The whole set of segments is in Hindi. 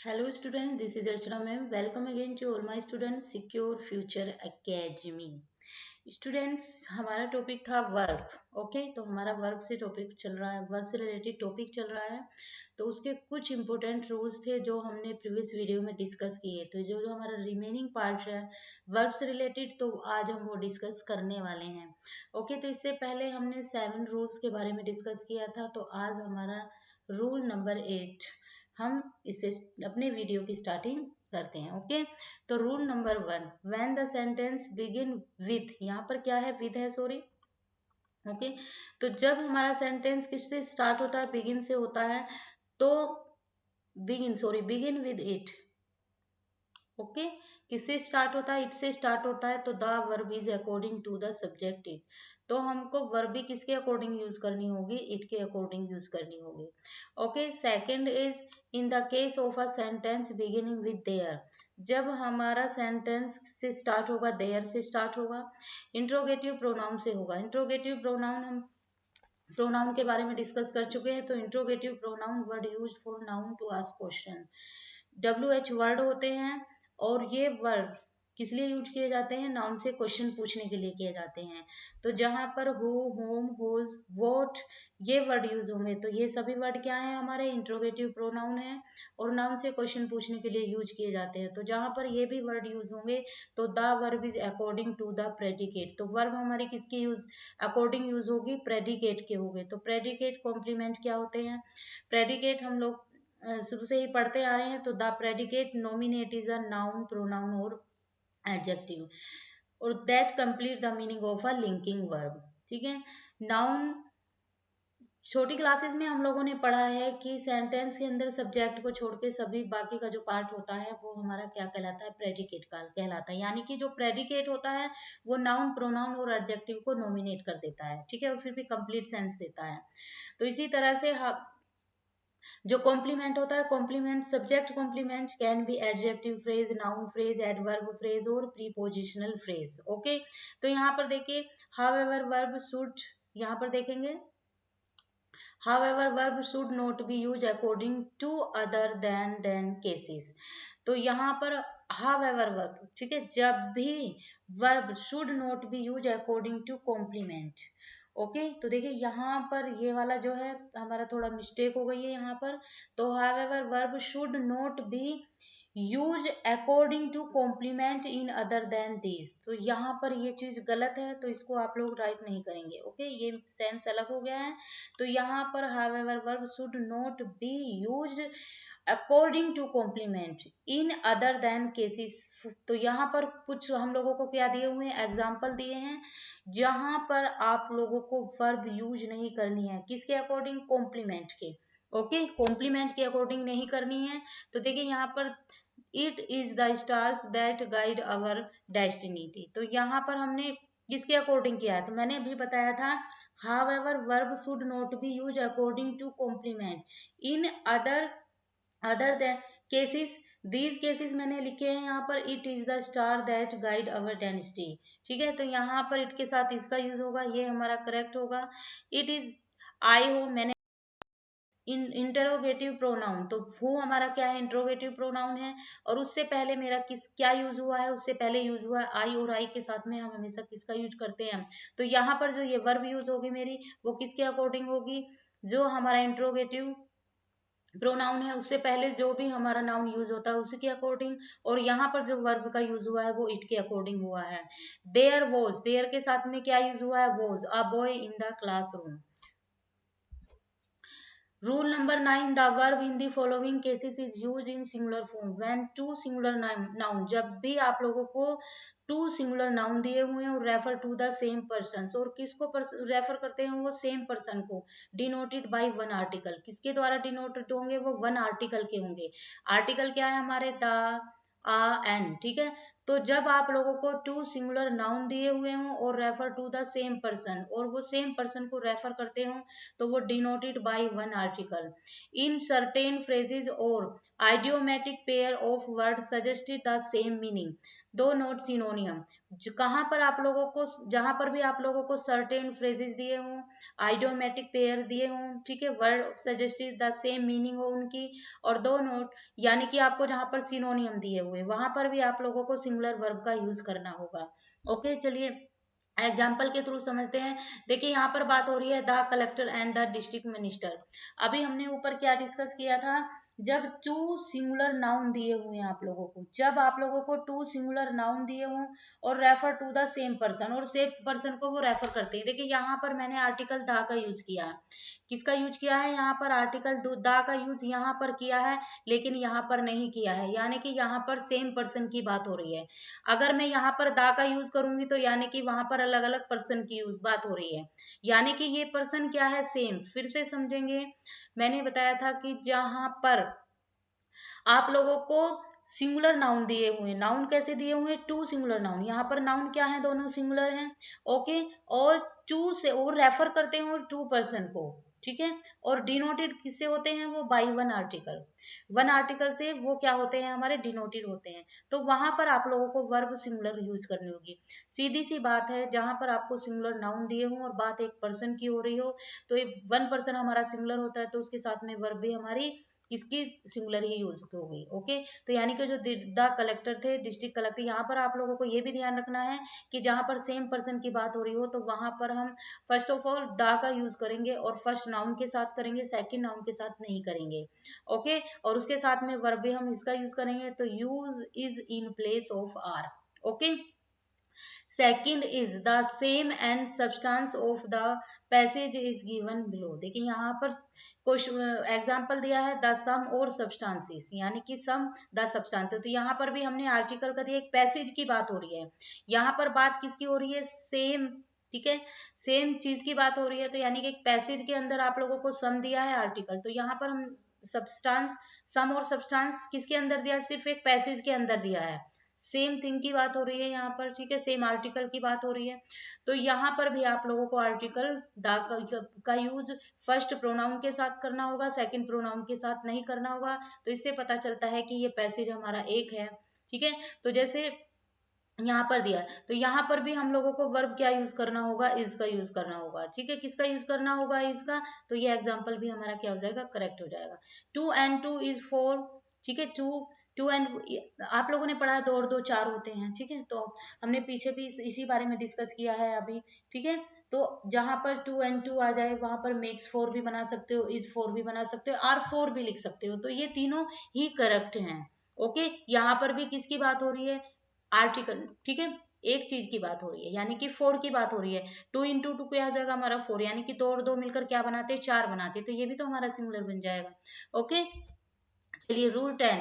Hello students, this is Archana ma'am. Welcome again to all my students Secure Future Academy. Students हमारा टॉपिक था वर्ब। ओके, तो हमारा वर्ब से टॉपिक चल रहा है, वर्ब से रिलेटेड टॉपिक चल रहा है। तो उसके कुछ इंपॉर्टेंट रूल्स थे जो हमने प्रीवियस वीडियो में डिस्कस किए। तो जो जो हमारा रिमेनिंग पार्ट है वर्ब से रिलेटेड, तो आज हम वो डिस्कस करने वाले हैं। ओके, तो इससे पहले हमने 7 रूल्स के बारे में डिस्कस किया था। तो आज हमारा रूल नंबर 8 हम इसे अपने वीडियो की स्टार्टिंग करते हैं। ओके, तो rule number 1, when the sentence begin with, यहाँ पर क्या है, विद है, सॉरी। ओके, तो जब हमारा सेंटेंस किससे स्टार्ट होता है, बिगिन से होता है, तो बिगिन विद इट। ओके, किससे स्टार्ट होता है, इट से स्टार्ट होता है, तो the verb is according to the subject it. तो हमको वर्ब भी किसके अकॉर्डिंग यूज करनी होगी, इट के अकॉर्डिंग यूज करनी होगी। Okay, second is in the case of a sentence beginning with their, जब हमारा सेंटेंस से स्टार्ट होगा, देयर से स्टार्ट होगा, इंट्रोगेटिव प्रोनाउन से होगा। इंट्रोगेटिव प्रोनाउन हम प्रोनाउन के बारे में डिस्कस कर चुके हैं। तो interrogative pronoun word use for noun to ask question, WH word होते हैं, और ये वर्ड किस लिए यूज किए जाते हैं, नाउन से क्वेश्चन पूछने के लिए किए जाते हैं। तो जहां पर हु, होम, होज, वोट ये वर्ड यूज होंगे, तो ये सभी वर्ड क्या है, हमारे इंट्रोगेटिव प्रोनाउन है और नाउन से क्वेश्चन पूछने के लिए यूज किए जाते हैं। तो जहां पर ये भी वर्ड यूज होंगे, तो the verb is according to the predicate. तो वर्ब हमारी किसकी यूज अकॉर्डिंग यूज होगी, प्रेडिकेट के होंगे। तो प्रेडिकेट कॉम्प्लीमेंट क्या होते हैं, प्रेडिकेट हम लोग शुरू से ही पढ़ते आ रहे हैं। तो the predicate nominate is a noun, pronoun और एडजेक्टिव, और that complete the meaning of a linking verb. ठीक है, नाउन छोटी क्लासेस में हम लोगों ने पढ़ा है कि सेंटेंस के अंदर सब्जेक्ट को छोड़ के सभी बाकी का जो पार्ट होता है वो हमारा क्या कहलाता है, प्रेडिकेट का कहलाता है। यानी कि जो प्रेडिकेट होता है वो नाउन, प्रोनाउन और एडजेक्टिव को नोमिनेट कर देता है। ठीक है, और फिर भी कंप्लीट सेंस देता है। तो इसी तरह से जो कॉम्प्लीमेंट होता है, complement, subject complement can be adjective phrase, noun phrase, adverb phrase और प्रीपोजिशनल फ्रेज। ओके, तो यहाँ पर देखिए हाउएवर वर्ब शुड, यहाँ पर देखेंगे however verb should not be used according to other than cases। तो यहाँ पर however verb, ठीक है, जब भी verb should not be used according to complement। Okay, तो देखिए यहाँ पर ये वाला जो है हमारा थोड़ा मिस्टेक हो गई है यहाँ पर। तो however verb should not be use according to complement in other than this. तो यहाँ पर ये चीज गलत है, तो इसको आप लोग राइट नहीं करेंगे। ओके, ये सेंस अलग हो गया है। तो यहाँ पर however verb should not be used according to complement in other than cases. तो यहाँ पर कुछ हम लोगों को क्या दिए हुए हैं, एग्जाम्पल दिए हैं जहां पर आप लोगों को वर्ब यूज नहीं करनी है, किसके अकॉर्डिंग, कॉम्प्लीमेंट के। ओके, कॉम्प्लीमेंट के अकॉर्डिंग नहीं करनी है। तो देखिए यहाँ पर it is the stars that guide our destiny. तो यहाँ पर हमने किसके अकॉर्डिंग किया है, तो मैंने अभी बताया था however verb should not be used according to complement in other than cases। these cases मैंने लिखे हैं यहाँ पर, it is the star that guide our destiny. ठीक है, तो यहाँ पर इट के साथ इसका यूज होगा, ये हमारा करेक्ट होगा। इट इज आई हो, मैंने इंटरोगेटिव प्रोनाउन, तो हु हमारा क्या है, इंट्रोगेटिव प्रोनाउन है, और उससे पहले मेरा किस क्या यूज हुआ है, उससे पहले यूज हुआ है आई, और आई के साथ में हम हमेशा किसका यूज करते हैं। तो यहाँ पर जो ये वर्ब यूज होगी मेरी, वो किसके अकॉर्डिंग होगी, जो हमारा इंट्रोगेटिव प्रोनाउन है उससे पहले जो भी हमारा नाउन यूज होता है उसके अकॉर्डिंग, और यहाँ पर जो वर्ब का यूज हुआ है वो इट के अकॉर्डिंग हुआ है। देयर वॉज, देयर के साथ में क्या यूज हुआ है, was a boy in the classroom. Rule number 9, the verb in the following cases is used in singular form when two singular noun, जब भी आप लोगों को टू सिंगुलर नाउन दिए हुए हैं और refer to the same person, और किसको रेफर करते हैं, वो सेम पर्सन को, डिनोटेड बाय वन आर्टिकल। किसके द्वारा डिनोटेड होंगे, वो वन आर्टिकल के होंगे। आर्टिकल क्या है हमारे, द, आ, एन। ठीक है, तो जब आप लोगों को टू सिंगुलर नाउन दिए हुए हों और refer to the same person, और वो सेम पर्सन को रेफर करते हों, तो वो denoted by one article in certain phrases और idiomatic pair of word suggested the same meaning, do note synonym. कहाँ पर आप लोगों को, जहां पर भी आप लोगों को सर्टेन फ्रेजेस दिए हों, आइडियोमेटिक पेयर दिए हों, ठीक है, word suggested the same meaning हो उनकी, और दो नोट यानी कि आपको जहां पर सिनोनियम दिए हुए वहां पर भी आप लोगों को सिंगुलर वर्ब का यूज करना होगा। ओके, चलिए एग्जाम्पल के थ्रू समझते हैं। देखिए यहाँ पर बात हो रही है the collector and the district minister. अभी हमने ऊपर क्या डिस्कस किया था, जब टू सिंगुलर नाउन दिए हुए हैं आप लोगों को, जब आप लोगों को टू सिंगुलर नाउन दिए हुए और refer to the same person, और सेम पर्सन को वो रेफर करते हैं। देखिए यहाँ पर मैंने आर्टिकल द का यूज किया है। किसका यूज किया है यहाँ पर, आर्टिकल द का यूज यहाँ पर किया है, लेकिन यहाँ पर नहीं किया है, यानी कि यहाँ पर सेम पर्सन की बात हो रही है। अगर मैं यहाँ पर दा का यूज करूंगी तो यानी कि वहां पर अलग अलग पर्सन की बात हो रही है, यानी कि ये पर्सन क्या है, सेम। फिर से समझेंगे, मैंने बताया था कि जहां पर आप लोगों को सिंगुलर नाउन दिए हुए, नाउन कैसे दिए हुए, टू सिंगुलर नाउन, यहाँ पर नाउन क्या है, दोनों सिंगुलर हैं। ओके, और टू से और रेफर करते हैं टू पर्सन को, ठीक है, और डिनोटेड किससे होते हैं, वो by one article, one article से वो क्या होते हैं, हमारे डिनोटेड होते हैं। तो वहां पर आप लोगों को वर्ब सिंगुलर यूज करनी होगी। सीधी सी बात है, जहां पर आपको सिंगुलर नाउन दिए हों और बात एक पर्सन की हो रही हो, तो वन पर्सन हमारा सिंगुलर होता है, तो उसके साथ में वर्ब भी हमारी किसकी, सिंगुलर ही यूज हो गई। ओके, तो यानी कि जो द कलेक्टर थे, डिस्ट्रिक्ट कलेक्टर, यहाँ पर आप लोगों को ये भी ध्यान रखना है कि जहां पर सेम पर्सन की बात हो रही हो, तो वहां पर हम फर्स्ट ऑफ ऑल द का यूज करेंगे, और फर्स्ट नाउन के साथ करेंगे, सेकंड नाउन के साथ नहीं करेंगे। ओके, और उसके साथ में वर्ब भी हम इसका यूज करेंगे, तो use is in place of are. Okay, second is the same and substance of the passage is given below. देखिए यहाँ पर कुछ एग्जाम्पल दिया है, द सम और सब्सटेंसेस, यानी कि सम द सब्सटेंस। तो यहाँ पर भी हमने आर्टिकल का दिया, एक पैसेज की बात हो रही है, यहाँ पर बात किसकी हो रही है, सेम, ठीक है, सेम चीज की बात हो रही है, तो यानी कि एक पैसेज के अंदर आप लोगों को सम दिया है आर्टिकल, तो यहाँ पर हम सब्सटेंस, सम और सब्सटेंस किसके अंदर दिया, सिर्फ एक पैसेज के अंदर दिया है, सेम थिंग की बात हो रही है यहाँ पर, ठीक है, सेम आर्टिकल की बात हो रही है। तो यहाँ पर भी आप लोगों को आर्टिकल द का यूज फर्स्ट प्रोनाउन के साथ करना होगा, सेकंड प्रोनाउन के साथ नहीं करना होगा। तो इससे पता चलता है कि ये पैसेज हमारा एक है, ठीक है। तो जैसे यहाँ पर दिया, तो यहाँ पर भी हम लोगों को वर्ब क्या यूज करना होगा, इज का यूज करना होगा, ठीक है। किसका यूज करना होगा, इसका। तो ये एग्जाम्पल भी हमारा क्या हो जाएगा, करेक्ट हो जाएगा। 2 and 2 is 4, ठीक है। टू एंड, आप लोगों ने पढ़ा है 2 और 2 4 होते हैं, ठीक है। तो हमने पीछे भी इसी बारे में डिस्कस किया है अभी, ठीक है। तो जहां पर 2 and 2 आ जाए, वहां पर मेक्स 4 भी बना सकते हो, इज 4 भी बना सकते हो, R4 भी लिख सकते हो, तो ये तीनों ही करेक्ट हैं। ओके, यहाँ पर भी किसकी बात हो रही है, आर्टिकल, ठीक है, एक चीज की बात हो रही है, यानी कि 4 की बात हो रही है। 2 into 2 क्या आ जाएगा हमारा 4, यानी कि 2 और 2 मिलकर क्या बनाते हैं, 4 बनाते हैं, तो ये भी तो हमारा सिंगुलर बन जाएगा। ओके, चलिए rule 10,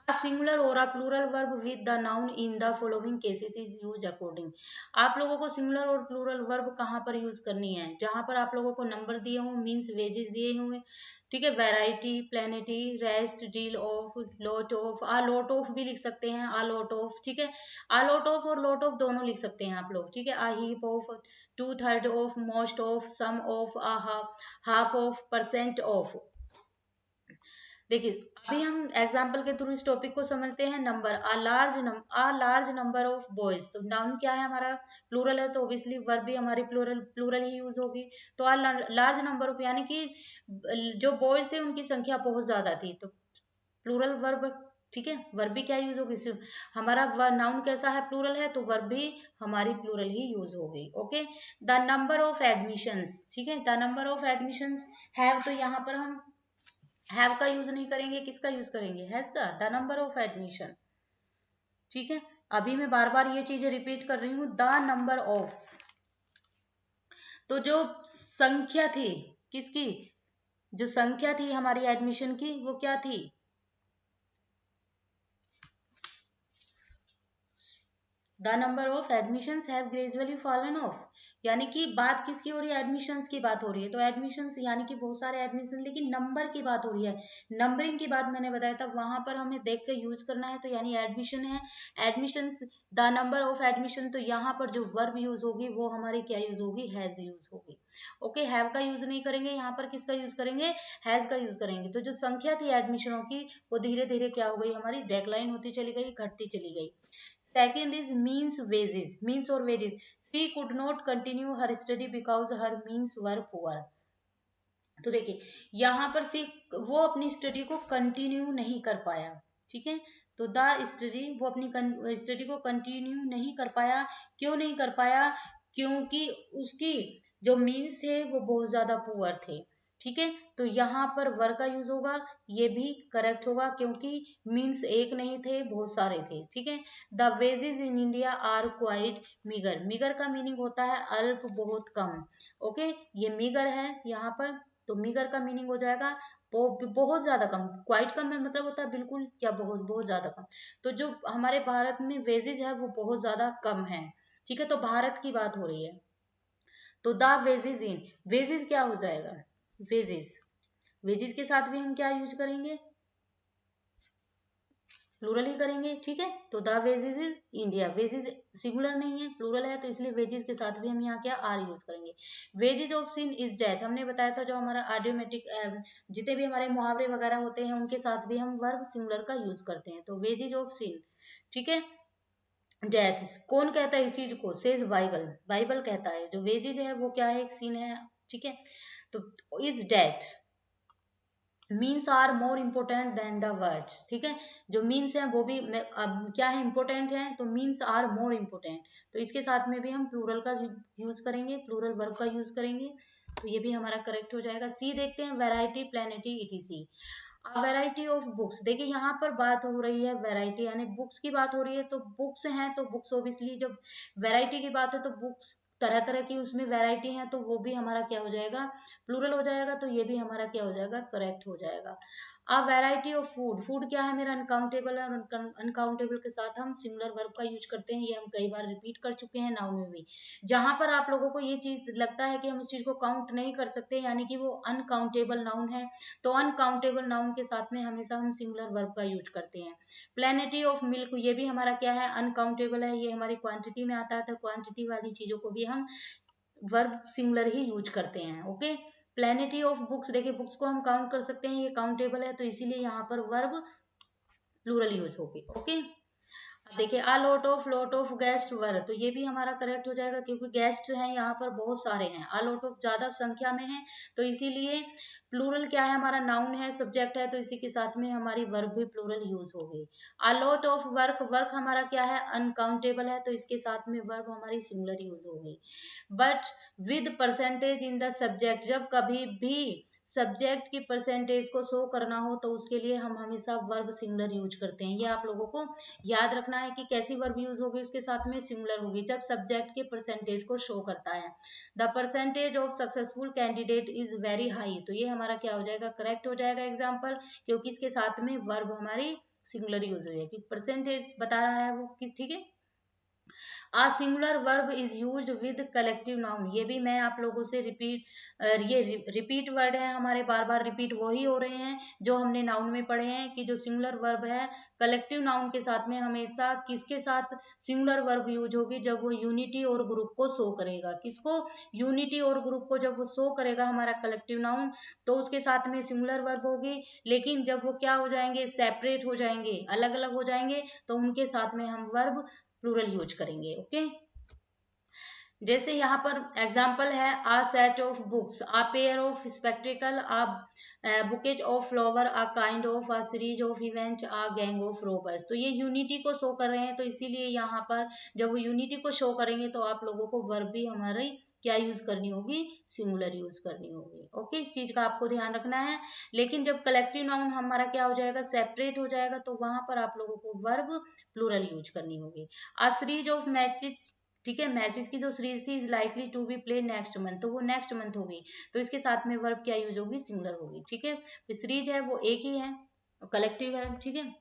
a singular or a plural verb with the noun in the following cases is used according। आप लोगों को सिंगुलर और प्लूरल वर्ब कहाँ पर यूज करनी है, जहां पर आप लोगों को नंबर दिए हों, मीन्स वेजेस दिए हुए, ठीक है, variety, plenty, rest, deal of, lot of, a lot of भी लिख सकते हैं, आ लॉट ऑफ, ठीक है, आ लॉट ऑफ और लॉट ऑफ दोनों लिख सकते हैं आप लोग, ठीक है। A heap of, 2/3 of, most of, some of, a half of, percent of. देखिए अभी हम एग्जाम्पल के थ्रू इस टॉपिक को समझते हैं। Number, a large number of boys, तो नाउन क्या है हमारा, प्लूरल है, तो ऑब्वियसली वर्ब भी हमारी प्लूरल प्लूरल ही यूज होगी। तो अ लार्ज नंबर ऑफ, यानी कि जो बॉयज थे उनकी संख्या बहुत ज्यादा थी, तो प्लूरल वर्ब, ठीक है, वर्ब भी क्या यूज होगी, हमारा नाउन कैसा है, प्लूरल है, तो वर्ब भी हमारी प्लूरल ही यूज हो गई। Okay, the number of admissions, ठीक है, the number of admissions have, तो यहाँ पर हम हैव का यूज नहीं करेंगे, किसका यूज करेंगे, हैज का, द नंबर ऑफ एडमिशन, ठीक है। अभी मैं बार बार ये चीजें रिपीट कर रही हूँ, द नंबर ऑफ, तो जो संख्या थी किसकी, जो संख्या थी हमारी एडमिशन की, वो क्या थी, the number of admissions have gradually fallen of, यानी कि बात किसकी हो रही है, एडमिशंस की बात हो रही है। तो एडमिशंस यानी कि बहुत सारे एडमिशन, लेकिन नंबर की बात हो रही है, नंबरिंग की बात मैंने बताया था, वहां पर हमें देख के यूज करना है। तो यानी एडमिशन है, admissions, the number of admission, तो यहाँ पर जो वर्ब यूज होगी वो हमारी क्या यूज होगी, हैज यूज होगी। ओके, हैव का यूज नहीं करेंगे, यहाँ पर किसका यूज करेंगे, हैज का यूज करेंगे। तो जो संख्या थी एडमिशनों की वो धीरे धीरे क्या हो गई, हमारी डेक्लाइन होती चली गई, घटती चली गई। Second is means wages, means और wages. She could not continue her study because her means were poor. तो देखिए यहाँ पर सी, वो अपनी स्टडी को कंटिन्यू नहीं कर पाया, ठीक है। तो द स्टडी, वो अपनी स्टडी को कंटिन्यू नहीं कर पाया। क्यों नहीं कर पाया, क्योंकि उसकी जो मीन्स थे वो बहुत ज्यादा पुअर थे, ठीक है। तो यहाँ पर वर का यूज होगा, ये भी करेक्ट होगा, क्योंकि मीन्स एक नहीं थे, बहुत सारे थे, ठीक है। The wages in India are quite meagre, meagre का मीनिंग होता है अल्प, बहुत कम। ओके, ये मीगर है यहाँ पर, तो मीगर का मीनिंग हो जाएगा बहुत ज्यादा कम। क्वाइट कम में मतलब होता है बिल्कुल या बहुत, बहुत ज्यादा कम। तो जो हमारे भारत में वेजेज है वो बहुत ज्यादा कम है, ठीक है। तो भारत की बात हो रही है, तो द वेजेज इन, वेजेज क्या हो जाएगा, वेजेज, वेजेज के साथ भी हम क्या यूज करेंगे, प्लूरल ही करेंगे, ठीक है। तो the wages is India, wages singular नहीं है, प्लूरल है, तो इसलिए वेजेज के साथ भी हम यहाँ क्या आर यूज करेंगे। Wages of sin is death, हमने बताया था जो हमारा ऑडियोमेटिक जितने भी हमारे मुहावरे वगैरह होते हैं उनके साथ भी हम वर्ब सिंगुलर का यूज करते हैं। तो वेजेज ऑफ सिन, ठीक है, डेथ। कौन कहता है इस चीज को, सेज बाइबल, बाइबल कहता है जो वेजेज है वो क्या है, एक सीन है, ठीक है। तो is death, means are more important than the words, ठीक है। जो मीन्स है वो भी अब क्या है, इम्पोर्टेंट है, तो मीन्स आर मोर इम्पोर्टेंट, तो इसके साथ में भी हम प्लूरल का यूज करेंगे, प्लूरल वर्ब का यूज करेंगे। तो ये भी हमारा करेक्ट हो जाएगा। सी देखते हैं, variety, प्लेनिटी, etc.. Variety of books, देखिए यहाँ पर बात हो रही है वैरायटी, यानी बुक्स की बात हो रही है, तो बुक्स हैं, तो बुक्स ऑब्वियसली जब वैरायटी की बात है तो बुक्स तरह तरह की उसमें वैरायटी है, तो वो भी हमारा क्या हो जाएगा, प्लूरल हो जाएगा। तो ये भी हमारा क्या हो जाएगा, करेक्ट हो जाएगा। A variety of food, food क्या है मेरा, अनकाउंटेबल है, और अनकाउंटेबल के साथ हम सिंगुलर वर्ब का यूज करते हैं, ये हम कई बार रिपीट कर चुके हैं नाउन में भी। जहां पर आप लोगों को ये चीज लगता है कि हम इस चीज को काउंट नहीं कर सकते, यानी कि वो अनकाउंटेबल नाउन है, तो अनकाउंटेबल नाउन के साथ में हमेशा हम सिंगुलर वर्ब का यूज करते हैं। प्लेनिटी ऑफ मिल्क, ये भी हमारा क्या है, अनकाउंटेबल है, ये हमारी क्वांटिटी में आता है, तो क्वांटिटी वाली चीजों को भी हम वर्ब सिंगुलर ही यूज करते हैं। ओके, प्लेनिटी ऑफ बुक्स, देखिए बुक्स को हम काउंट कर सकते हैं, ये काउंटेबल है, तो इसीलिए यहाँ पर वर्ब प्लूरल यूज होगी। ओके, देखिए आ लॉट ऑफ गेस्ट वर, तो ये भी हमारा करेक्ट हो जाएगा, क्योंकि गेस्ट हैं यहाँ पर बहुत सारे हैं, आ लॉट ऑफ ज्यादा संख्या में है, तो इसीलिए प्लूरल क्या है, हमारा नाउन है, सब्जेक्ट है, तो इसी के साथ में हमारी वर्ब भी प्लूरल यूज होगी। आ लॉट ऑफ वर्क, वर्क हमारा क्या है, अनकाउंटेबल है, तो इसके साथ में वर्ब हमारी सिंगुलर यूज होगी। But with percentage in the subject, जब कभी भी सब्जेक्ट की परसेंटेज को शो करना हो तो उसके लिए हम हमेशा वर्ब सिंगुलर यूज करते हैं। ये आप लोगों को याद रखना है कि कैसी वर्ब यूज होगी, उसके साथ में सिंगुलर होगी जब सब्जेक्ट के परसेंटेज को शो करता है। The percentage of successful candidate is very high, तो ये हमारा क्या हो जाएगा, करेक्ट हो जाएगा एग्जाम्पल, क्योंकि इसके साथ में वर्ब हमारी सिंगुलर यूज हुई है, क्योंकि परसेंटेज बता रहा है वो किस, ठीक है। A singular verb is used with collective noun, ये भी मैं आप लोगों से ये रिपीट वर्ड है हमारे, बार बार रिपीट वही हो रहे हैं जो हमने नाउन में पढ़े हैं, कि जो सिंगुलर वर्ब है कलेक्टिव नाउन के साथ में हमेशा किसके साथ सिंगुलर वर्ब यूज होगी, जब वो यूनिटी और ग्रुप को शो करेगा। किसको, यूनिटी और ग्रुप को जब वो शो करेगा हमारा कलेक्टिव नाउन, तो उसके साथ में सिंगुलर वर्ब होगी। लेकिन जब वो क्या हो जाएंगे, सेपरेट हो जाएंगे, अलग अलग हो जाएंगे, तो उनके साथ में हम वर्ब प्लूरल यूज करेंगे। ओके, जैसे यहाँ पर एग्जाम्पल है, a set of books, a pair of spectacle, a bouquet of flower, a kind of, a series of event, a gang of robbers. तो ये यूनिटी को शो कर रहे हैं, तो इसीलिए यहाँ पर जब वो यूनिटी को शो करेंगे तो आप लोगों को वर्ब भी हमारी क्या यूज करनी होगी, सिंगुलर यूज करनी होगी। ओके, इस चीज का आपको ध्यान रखना है। लेकिन जब कलेक्टिव नाउन हमारा क्या हो जाएगा, सेपरेट हो जाएगा, तो वहां पर आप लोगों को वर्ब प्लूरल यूज करनी होगी। आ सीरीज ऑफ मैचेस, ठीक है, मैचेस की जो सीरीज थी, is likely to be play next month, तो वो नेक्स्ट मंथ होगी, तो इसके साथ में वर्ब क्या यूज होगी, सिंगुलर होगी, ठीक है। सीरीज है वो एक ही है, कलेक्टिव है, ठीक है।